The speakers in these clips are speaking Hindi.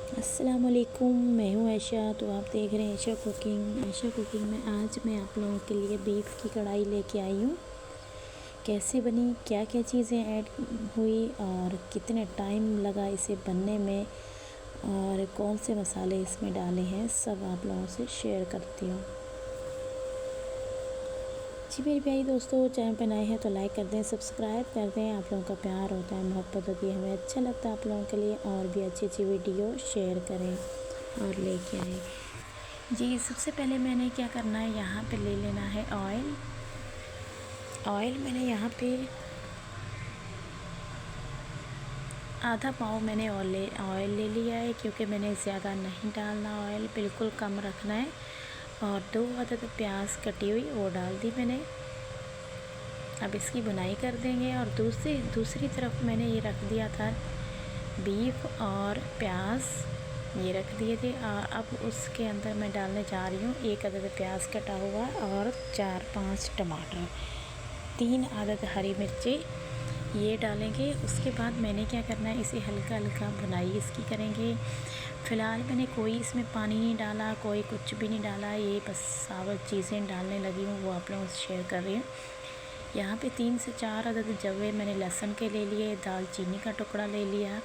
अस्सलाम वालेकुम, मैं हूँ आयशा। तो आप देख रहे हैं आयशा कुकिंग में आज मैं आप लोगों के लिए बीफ की कढ़ाई लेके आई हूँ। कैसे बनी, क्या क्या चीज़ें ऐड हुई और कितने टाइम लगा इसे बनने में और कौन से मसाले इसमें डाले हैं, सब आप लोगों से शेयर करती हूँ। जी मेरे प्यारे दोस्तों, चैनल पर नए हैं तो लाइक कर दें, सब्सक्राइब कर दें। आप लोगों का प्यार होता है, मोहब्बत होती है, हमें अच्छा लगता है आप लोगों के लिए। और भी अच्छी अच्छी वीडियो शेयर करें और लेके आएँ। जी सबसे पहले मैंने क्या करना है, यहाँ पे ले लेना है ऑयल मैंने यहाँ पे आधा पाव मैंने ऑयल ले लिया है, क्योंकि मैंने ज़्यादा नहीं डालना, ऑयल बिल्कुल कम रखना है। और 2 अदद प्याज कटी हुई वो डाल दी मैंने। अब इसकी बुनाई कर देंगे। और दूसरी तरफ मैंने ये रख दिया था बीफ और प्याज, ये रख दिए थे। और अब उसके अंदर मैं डालने जा रही हूँ 1 अदद प्याज कटा हुआ और 4-5 टमाटर, 3 अदद हरी मिर्ची, ये डालेंगे। उसके बाद मैंने क्या करना है, इसे हल्का हल्का बुनाई इसकी करेंगे। फ़िलहाल मैंने कोई इसमें पानी नहीं डाला, कोई कुछ भी नहीं डाला, ये बस साबुत चीज़ें डालने लगी हूँ, वो आप लोगों से शेयर कर रही हूँ। यहाँ पे 3 से 4 अदद जवे मैंने लहसुन के ले लिए, दालचीनी का टुकड़ा ले लिया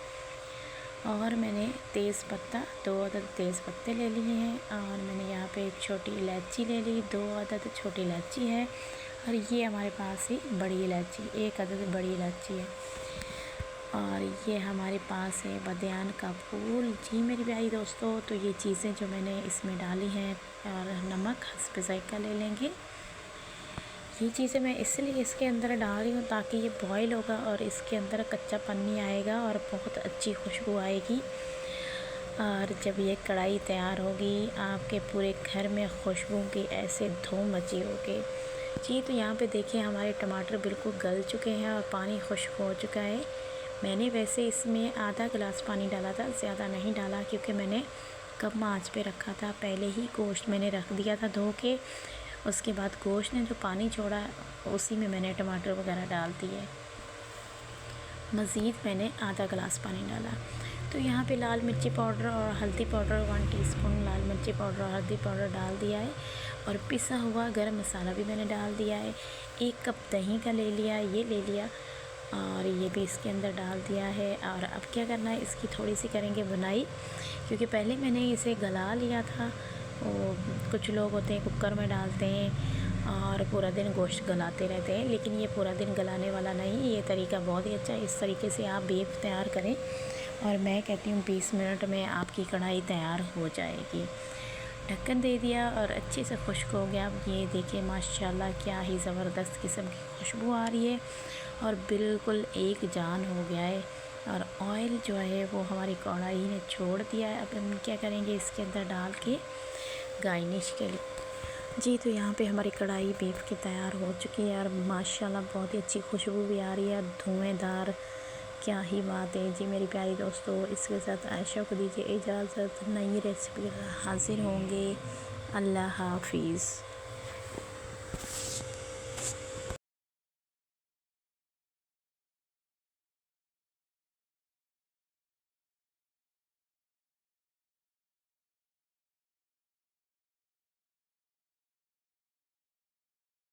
और मैंने तेज़पत्ता 2 अदद तेज़पत्ते ले लिए हैं। और मैंने यहाँ पे एक छोटी इलायची ले ली, 2 अदद छोटी इलायची है। और ये हमारे पास ही बड़ी इलायची, 1 अदद बड़ी इलायची है। और ये हमारे पास है बदियान का फूल। जी मेरी प्यारी दोस्तों, तो ये चीज़ें जो मैंने इसमें डाली हैं, और नमक हस्ब ज़ायक़ा ले लेंगे। ये चीज़ें मैं इसलिए इसके अंदर डाल रही हूँ ताकि ये बॉईल होगा और इसके अंदर कच्चापन नहीं आएगा और बहुत अच्छी खुशबू आएगी। और जब ये कढ़ाई तैयार होगी, आपके पूरे घर में खुशबू की ऐसे धूम मची होगी। जी तो यहाँ पे देखिए हमारे टमाटर बिल्कुल गल चुके हैं और पानी खुश्क हो चुका है। मैंने वैसे इसमें आधा गिलास पानी डाला था, ज़्यादा नहीं डाला, क्योंकि मैंने कम आंच पे रखा था। पहले ही गोश्त मैंने रख दिया था धो के, उसके बाद गोश्त ने जो पानी छोड़ा उसी में मैंने टमाटर वगैरह डाल दिए। मज़ीद मैंने आधा गिलास पानी डाला। तो यहाँ पे लाल मिर्ची पाउडर और हल्दी पाउडर 1 टीस्पून लाल मिर्ची पाउडर और हल्दी पाउडर डाल दिया है। और पिसा हुआ गरम मसाला भी मैंने डाल दिया है। 1 कप दही का ले लिया, ये ले लिया और ये भी इसके अंदर डाल दिया है। और अब क्या करना है, इसकी थोड़ी सी करेंगे बुनाई, क्योंकि पहले मैंने इसे गला लिया था। वो कुछ लोग होते हैं कुकर में डालते हैं और पूरा दिन गोश्त गलाते रहते हैं, लेकिन ये पूरा दिन गलाने वाला नहीं। ये तरीका बहुत ही अच्छा है, इस तरीके से आप बीफ तैयार करें और मैं कहती हूँ 20 मिनट में आपकी कढ़ाई तैयार हो जाएगी। ढक्कन दे दिया और अच्छे से खुश्क हो गया। अब ये देखिए माशाल्लाह क्या ही ज़बरदस्त किस्म की खुशबू आ रही है और बिल्कुल एक जान हो गया है। और ऑयल जो है वो हमारी कढ़ाई ने छोड़ दिया है। अब हम क्या करेंगे, इसके अंदर डाल के गार्निश के लिए। जी तो यहाँ पे हमारी कढ़ाई बीफ की तैयार हो चुकी है और माशाल्लाह बहुत ही अच्छी खुशबू भी आ रही है, धुएँदार, क्या ही बात है। जी मेरी प्यारी दोस्तों, इसके साथ आयशा को दीजिए इजाज़त। नई रेसिपी हाज़िर होंगे। अल्लाह हाफ़िज़।